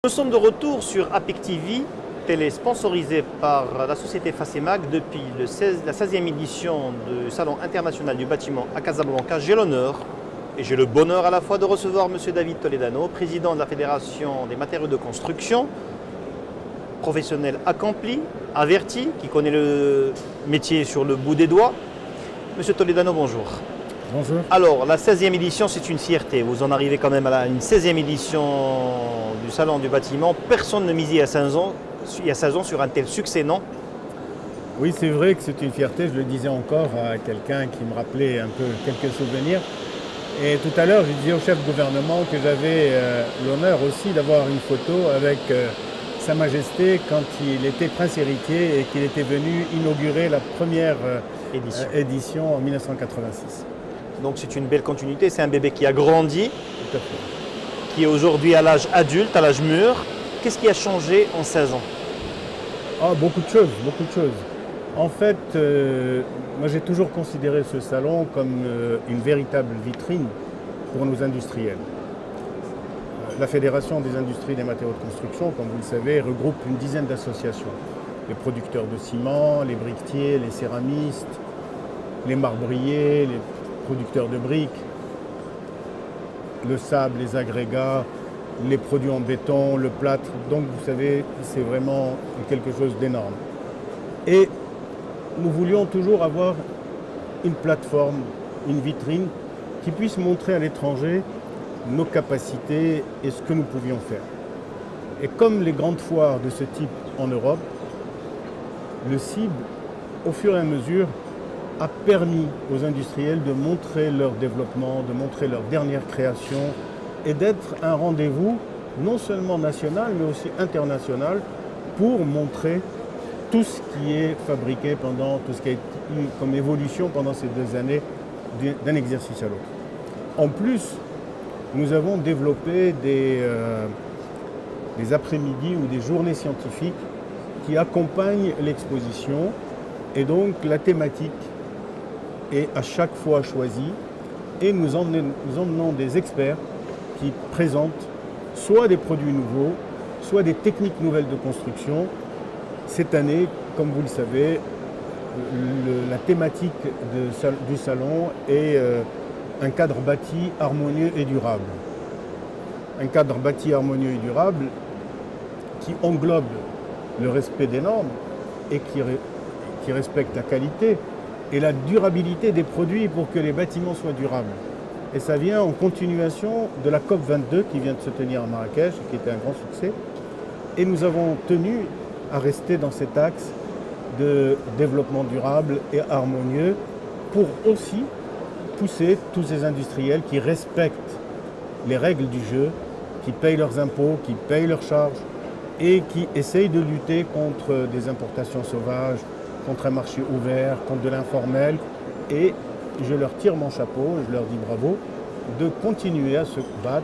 Nous sommes de retour sur APEC TV, télé sponsorisée par la société Facemac depuis la 16e édition du Salon international du bâtiment à Casablanca. J'ai l'honneur et j'ai le bonheur à la fois de recevoir M. David Toledano, président de la Fédération des matériaux de construction, professionnel accompli, averti, qui connaît le métier sur le bout des doigts. M. Toledano, bonjour. Bonjour. Alors, la 16e édition, c'est une fierté. Vous en arrivez quand même à une 16e édition du Salon du bâtiment. Personne ne misait il y a 16 ans sur un tel succès, non? Oui, c'est vrai que c'est une fierté. Je le disais encore à quelqu'un qui me rappelait un peu quelques souvenirs. Et tout à l'heure, je disais au chef de gouvernement que j'avais l'honneur aussi d'avoir une photo avec Sa Majesté quand il était prince héritier et qu'il était venu inaugurer la première édition en 1986. Donc c'est une belle continuité, c'est un bébé qui a grandi, Tout à fait. qui est aujourd'hui à l'âge adulte, à l'âge mûr. Qu'est-ce qui a changé en 16 ans? Ah, beaucoup de choses, beaucoup de choses. En fait, moi j'ai toujours considéré ce salon comme une véritable vitrine pour nos industriels. La Fédération des industries des matériaux de construction, comme vous le savez, regroupe une dizaine d'associations. Les producteurs de ciment, les briquetiers, les céramistes, les marbriers, les producteurs de briques, le sable, les agrégats, les produits en béton, le plâtre. Donc vous savez, c'est vraiment quelque chose d'énorme. Et nous voulions toujours avoir une plateforme, une vitrine qui puisse montrer à l'étranger nos capacités et ce que nous pouvions faire. Et comme les grandes foires de ce type en Europe, le CIB, au fur et à mesure, a permis aux industriels de montrer leur développement, de montrer leur dernière création et d'être un rendez-vous non seulement national mais aussi international pour montrer tout ce qui est fabriqué tout ce qui a eu comme évolution pendant ces 2 années d'un exercice à l'autre. En plus, nous avons développé des après-midi ou des journées scientifiques qui accompagnent l'exposition et donc la thématique est à chaque fois choisie et nous emmenons des experts qui présentent soit des produits nouveaux, soit des techniques nouvelles de construction. Cette année, comme vous le savez, la thématique du salon est un cadre bâti harmonieux et durable. Un cadre bâti harmonieux et durable qui englobe le respect des normes et qui respecte la qualité et la durabilité des produits pour que les bâtiments soient durables. Et ça vient en continuation de la COP22 qui vient de se tenir à Marrakech et qui était un grand succès. Et nous avons tenu à rester dans cet axe de développement durable et harmonieux pour aussi pousser tous ces industriels qui respectent les règles du jeu, qui payent leurs impôts, qui payent leurs charges et qui essayent de lutter contre des importations sauvages, contre un marché ouvert, contre de l'informel. Et je leur tire mon chapeau, je leur dis bravo, de continuer à se battre,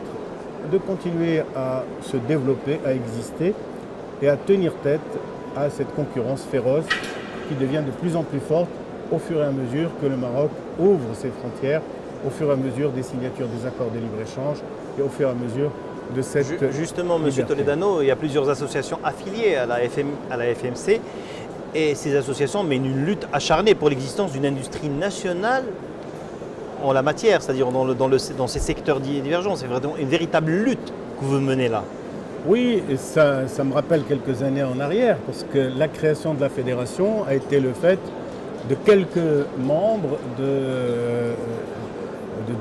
de continuer à se développer, à exister et à tenir tête à cette concurrence féroce qui devient de plus en plus forte au fur et à mesure que le Maroc ouvre ses frontières, au fur et à mesure des signatures des accords de libre-échange et au fur et à mesure de cette Justement, M. liberté. Toledano, il y a plusieurs associations affiliées à la FMC et ces associations mènent une lutte acharnée pour l'existence d'une industrie nationale en la matière, c'est-à-dire dans ces secteurs divergents. C'est vraiment une véritable lutte que vous menez là. Oui, et ça me rappelle quelques années en arrière, parce que la création de la fédération a été le fait de quelques membres de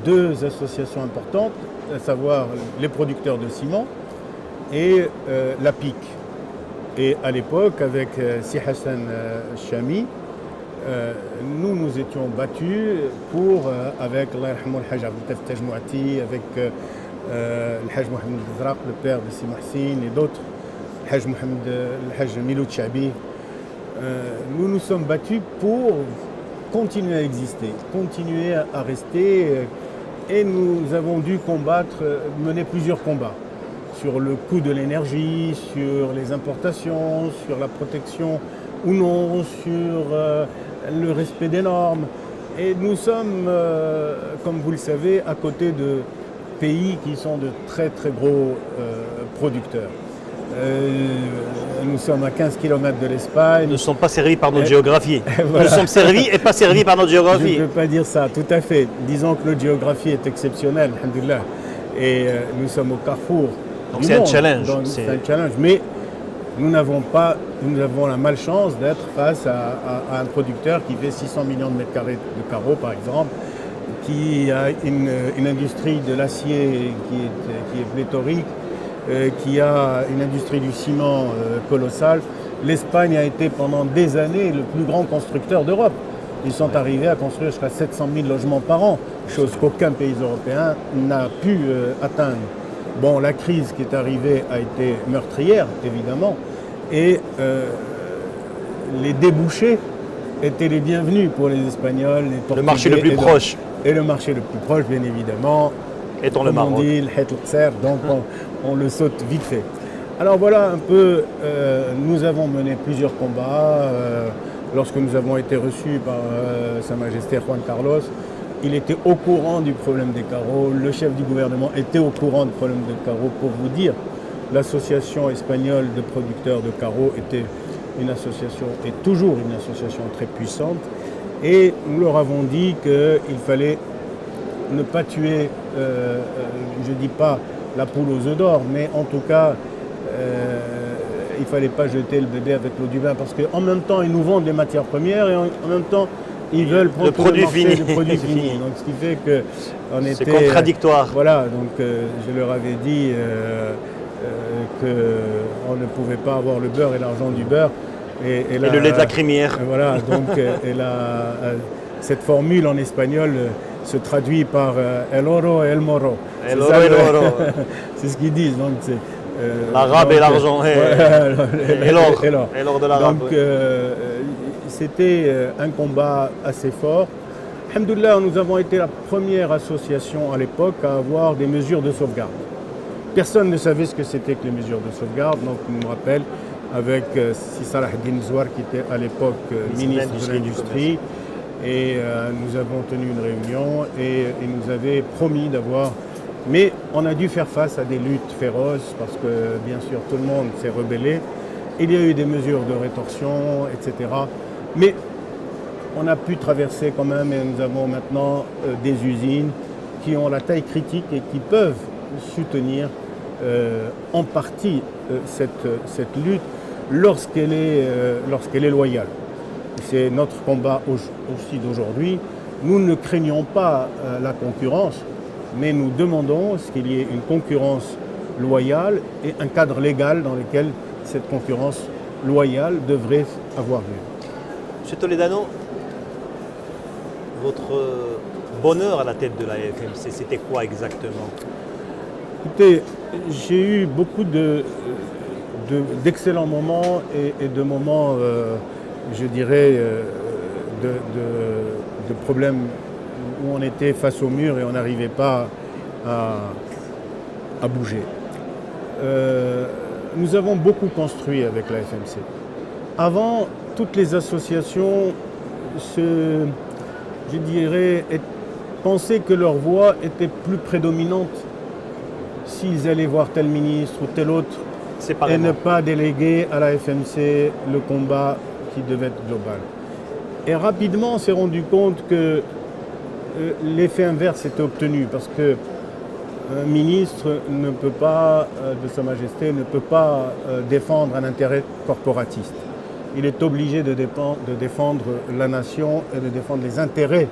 2 associations importantes, à savoir les producteurs de ciment et la PIC. Et à l'époque, avec Si Hassan Chami, nous nous étions battus pour, avec Allah yarhamou el Hajj Abdel Fattah Mouati, avec le Hajj Mohamed Zraq, le père de Si Mohsin et d'autres, le Hajj Milou Chabi, nous nous sommes battus pour continuer à exister, continuer à rester et nous avons dû mener plusieurs combats sur le coût de l'énergie, sur les importations, sur la protection ou non, sur le respect des normes. Et nous sommes, comme vous le savez, à côté de pays qui sont de très très gros producteurs. Nous sommes à 15 km de l'Espagne. Nous ne sommes pas servis par notre géographie. Voilà. Nous sommes servis et pas servis par notre Je géographie. ne peux pas dire ça, tout à fait. Disons que notre géographie est exceptionnelle, alhamdoulilah. Et nous sommes au carrefour. Donc du c'est un monde. challenge. Donc, c'est un challenge. Mais nous avons la malchance d'être face à un producteur qui fait 600 millions de mètres carrés de carreaux, par exemple, qui a une industrie de l'acier qui est pléthorique, qui a une industrie du ciment colossale. L'Espagne a été pendant des années le plus grand constructeur d'Europe. Ils sont arrivés à construire jusqu'à 700 000 logements par an, chose qu'aucun pays européen n'a pu atteindre. Bon, la crise qui est arrivée a été meurtrière, évidemment, et les débouchés étaient les bienvenus pour les Espagnols, les Portugais. Le marché le plus proche. Et le marché le plus proche, bien évidemment, étant le comme on Maroc. dit, le Het Lqser, donc on le saute vite fait. Alors voilà un peu, nous avons mené plusieurs combats. Lorsque nous avons été reçus par Sa Majesté Juan Carlos, il était au courant du problème des carreaux, le chef du gouvernement était au courant du problème des carreaux. Pour vous dire, l'association espagnole de producteurs de carreaux était une association, et toujours une association très puissante, et nous leur avons dit qu'il fallait ne pas tuer, je ne dis pas la poule aux œufs d'or, mais en tout cas, il ne fallait pas jeter le bébé avec l'eau du bain, parce qu'en même temps, ils nous vendent des matières premières, et en même temps, ils veulent prendre le produit fini. Le produit fini. Donc, ce qui fait qu'on était... C'est contradictoire. Voilà, donc je leur avais dit qu'on ne pouvait pas avoir le beurre et l'argent du beurre. Et le lait de la crémière. Voilà, donc cette formule en espagnol se traduit par el oro et el moro. El oro et l'oro. C'est ce qu'ils disent. Donc l'arabe et l'argent. Et l'or. Et l'or de l'arabe. Donc c'était un combat assez fort. Alhamdoulilah, nous avons été la première association à l'époque à avoir des mesures de sauvegarde. Personne ne savait ce que c'était que les mesures de sauvegarde, donc je me rappelle avec Si Salah Eddine Zouar qui était à l'époque ministre de l'Industrie, et nous avons tenu une réunion et il nous avait promis d'avoir... Mais on a dû faire face à des luttes féroces parce que bien sûr tout le monde s'est rebellé. Il y a eu des mesures de rétorsion, etc. Mais on a pu traverser quand même, et nous avons maintenant des usines qui ont la taille critique et qui peuvent soutenir en partie cette lutte lorsqu'elle est loyale. C'est notre combat aussi d'aujourd'hui. Nous ne craignons pas la concurrence, mais nous demandons qu'il y ait une concurrence loyale et un cadre légal dans lequel cette concurrence loyale devrait avoir lieu. Monsieur Toledano, votre bonheur à la tête de la FMC, c'était quoi exactement? Écoutez, j'ai eu beaucoup d'excellents moments et de moments, je dirais, de problèmes où on était face au mur et on n'arrivait pas à bouger. Nous avons beaucoup construit avec la FMC. Avant, toutes les associations je dirais, pensaient que leur voix était plus prédominante s'ils allaient voir tel ministre ou tel autre et ne pas déléguer à la FMC le combat qui devait être global. Et rapidement, on s'est rendu compte que l'effet inverse était obtenu parce que un ministre ne peut pas, de Sa Majesté, ne peut pas défendre un intérêt corporatiste. Il est obligé de défendre la nation et de défendre les intérêts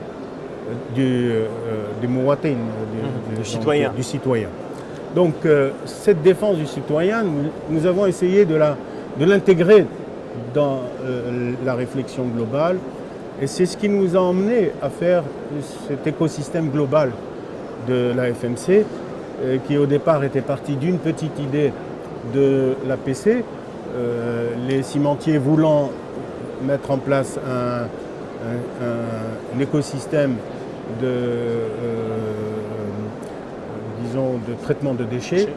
du Mouatin, du citoyen. Donc cette défense du citoyen, nous avons essayé de l'intégrer dans la réflexion globale et c'est ce qui nous a emmené à faire cet écosystème global de la FMC qui au départ était parti d'une petite idée de l'APC, les cimentiers voulant mettre en place un écosystème de traitement de déchets.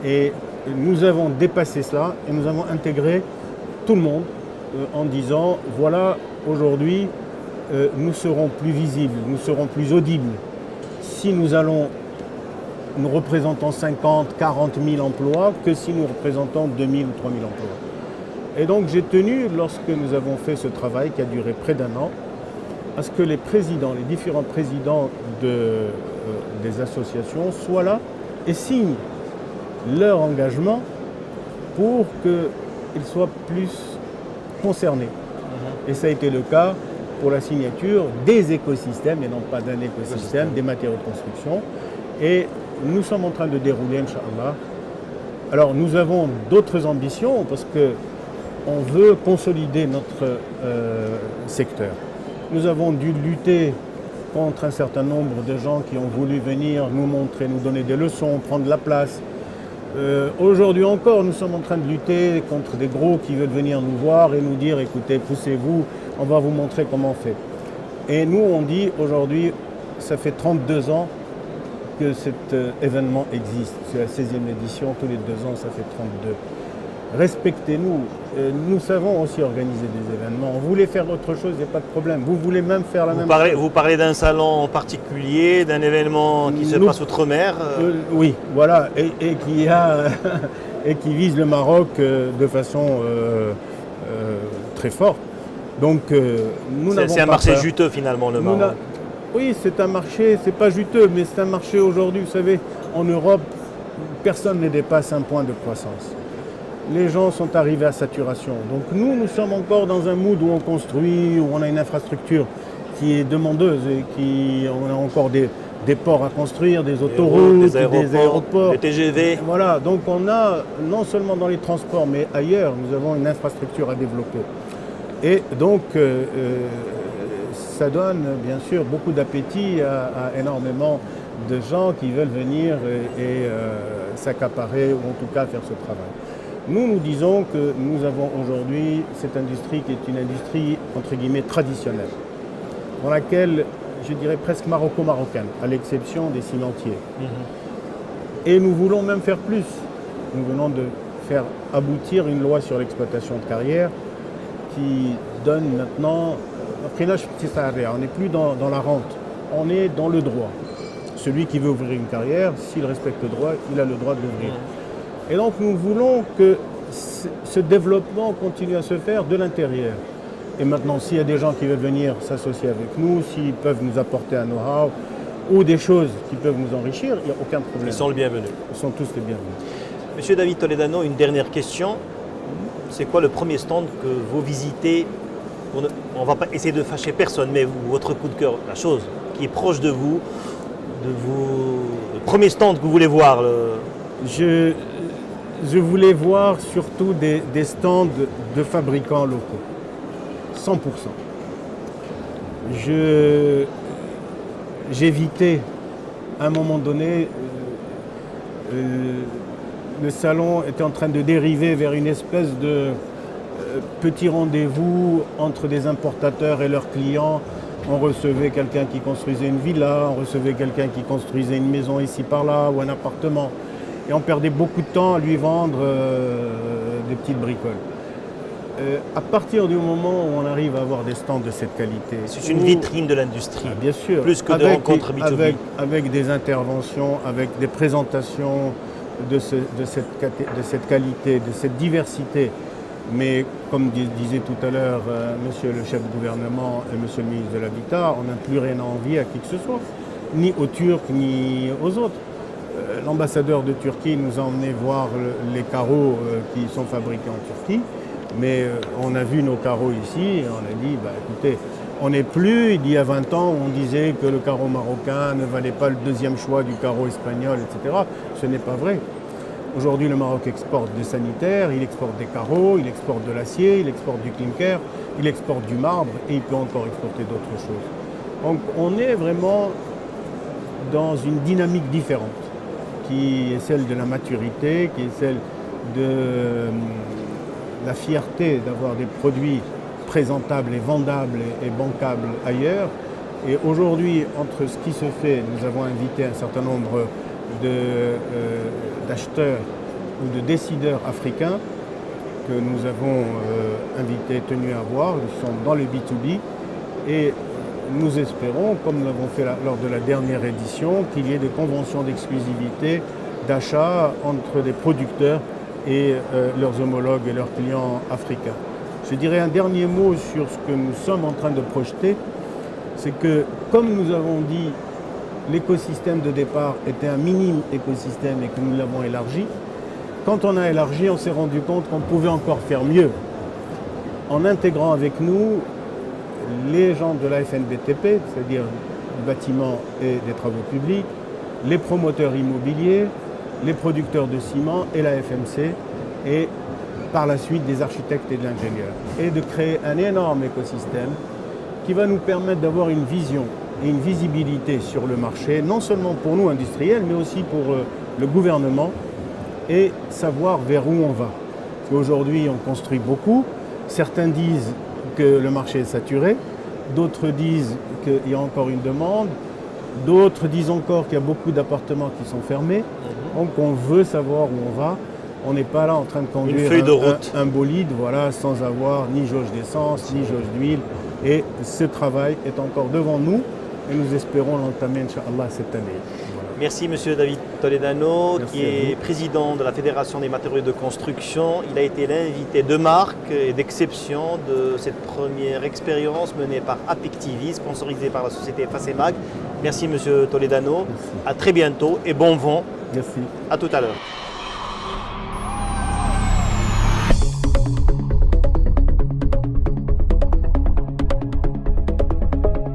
Et nous avons dépassé cela et nous avons intégré tout le monde en disant voilà, aujourd'hui, nous serons plus visibles, nous serons plus audibles si nous allons nous représentons 50, 40 000 emplois que si nous représentons 2 000 ou 3 000 emplois. Et donc j'ai tenu, lorsque nous avons fait ce travail qui a duré près d'1 an, à ce que les présidents, les différents présidents des associations soient là et signent leur engagement pour qu'ils soient plus concernés. Et ça a été le cas pour la signature des écosystèmes, et non pas d'un écosystème, des matériaux de construction. Et nous sommes en train de dérouler, Inch'Allah. Alors nous avons d'autres ambitions parce qu'on veut consolider notre secteur. Nous avons dû lutter contre un certain nombre de gens qui ont voulu venir nous montrer, nous donner des leçons, prendre la place. Aujourd'hui encore, nous sommes en train de lutter contre des gros qui veulent venir nous voir et nous dire « écoutez, poussez-vous, on va vous montrer comment on fait ». Et nous, on dit aujourd'hui, ça fait 32 ans que cet événement existe. C'est la 16e édition, tous les 2 ans, ça fait 32. Respectez-nous. Nous savons aussi organiser des événements. On voulait faire autre chose, il n'y a pas de problème. Vous voulez même faire la même chose. Vous parlez d'un salon en particulier, d'un événement qui se passe outre-mer Oui, voilà, et qui vise le Maroc de façon très forte. Donc, nous n'avons pas C'est un marché peur. juteux finalement, le Maroc. Oui, c'est un marché, c'est pas juteux, mais c'est un marché aujourd'hui, vous savez, en Europe, personne ne dépasse un point de croissance. Les gens sont arrivés à saturation. Donc nous sommes encore dans un mood où on construit, où on a une infrastructure qui est demandeuse et on a encore des ports à construire, des autoroutes, des aéroports, des TGV. Voilà, donc on a, non seulement dans les transports, mais ailleurs, nous avons une infrastructure à développer. Et donc, ça donne bien sûr beaucoup d'appétit à énormément de gens qui veulent venir et s'accaparer, ou en tout cas faire ce travail. Nous disons que nous avons aujourd'hui cette industrie qui est une industrie, entre guillemets, traditionnelle, dans laquelle, je dirais presque maroco-marocaine, à l'exception des cimentiers. Et nous voulons même faire plus. Nous venons de faire aboutir une loi sur l'exploitation de carrière qui donne maintenant... Après là, on n'est plus dans la rente, on est dans le droit. Celui qui veut ouvrir une carrière, s'il respecte le droit, il a le droit de l'ouvrir. Et donc nous voulons que ce développement continue à se faire de l'intérieur. Et maintenant, s'il y a des gens qui veulent venir s'associer avec nous, s'ils peuvent nous apporter un know-how ou des choses qui peuvent nous enrichir, il n'y a aucun problème. Ils sont le bienvenu. Ils sont tous les bienvenus. Monsieur David Toledano, une dernière question. C'est quoi le premier stand que vous visitez? On ne va pas essayer de fâcher personne, mais votre coup de cœur, la chose qui est proche de vous, le premier stand que vous voulez voir. Je voulais voir surtout des stands de fabricants locaux, 100%. J'évitais, à un moment donné, le salon était en train de dériver vers une espèce de petit rendez-vous entre des importateurs et leurs clients. On recevait quelqu'un qui construisait une villa, on recevait quelqu'un qui construisait une maison ici par là ou un appartement. Et on perdait beaucoup de temps à lui vendre des petites bricoles. À partir du moment où on arrive à avoir des stands de cette qualité... C'est une vitrine de l'industrie, bien sûr, plus que de rencontres B2B. Avec des interventions, avec des présentations de cette qualité, de cette diversité. Mais comme disait tout à l'heure monsieur le chef de gouvernement et monsieur le ministre de l'Habitat, on n'a plus rien à envier à qui que ce soit, ni aux Turcs, ni aux autres. L'ambassadeur de Turquie nous a emmené voir les carreaux qui sont fabriqués en Turquie, mais on a vu nos carreaux ici et on a dit, écoutez, on n'est plus, il y a 20 ans, on disait que le carreau marocain ne valait pas le deuxième choix du carreau espagnol, etc. Ce n'est pas vrai. Aujourd'hui, le Maroc exporte des sanitaires, il exporte des carreaux, il exporte de l'acier, il exporte du clinker, il exporte du marbre et il peut encore exporter d'autres choses. Donc on est vraiment dans une dynamique différente, qui est celle de la maturité, qui est celle de la fierté d'avoir des produits présentables et vendables et bancables ailleurs. Et aujourd'hui, entre ce qui se fait, nous avons invité un certain nombre d'acheteurs ou de décideurs africains que nous avons invités, tenus à voir. Ils sont dans le B2B et nous espérons, comme nous l'avons fait lors de la dernière édition, qu'il y ait des conventions d'exclusivité, d'achat entre des producteurs et leurs homologues et leurs clients africains. Je dirais un dernier mot sur ce que nous sommes en train de projeter, c'est que, comme nous avons dit, l'écosystème de départ était un minime écosystème et que nous l'avons élargi. Quand on a élargi, on s'est rendu compte qu'on pouvait encore faire mieux en intégrant avec nous les gens de la FNBTP, c'est-à-dire du bâtiment et des travaux publics, les promoteurs immobiliers, les producteurs de ciment et la FMC, et par la suite des architectes et de l'ingénieur. Et de créer un énorme écosystème qui va nous permettre d'avoir une vision et une visibilité sur le marché, non seulement pour nous industriels, mais aussi pour le gouvernement, et savoir vers où on va. Parce qu'aujourd'hui, on construit beaucoup. Certains disent que le marché est saturé, d'autres disent qu'il y a encore une demande, d'autres disent encore qu'il y a beaucoup d'appartements qui sont fermés. Donc on veut savoir où on va. On n'est pas là en train de conduire un bolide, voilà, sans avoir ni jauge d'essence, ni jauge d'huile. Et ce travail est encore devant nous et nous espérons l'entamer, Inch'Allah, cette année. Voilà. Merci M. David Toledano, qui est président de la Fédération des matériaux de construction. Il a été l'invité de marque et d'exception de cette première expérience menée par APIC TV, sponsorisée par la société FACEMAG. Merci M. Toledano. Merci. À très bientôt et bon vent. Merci. À tout à l'heure.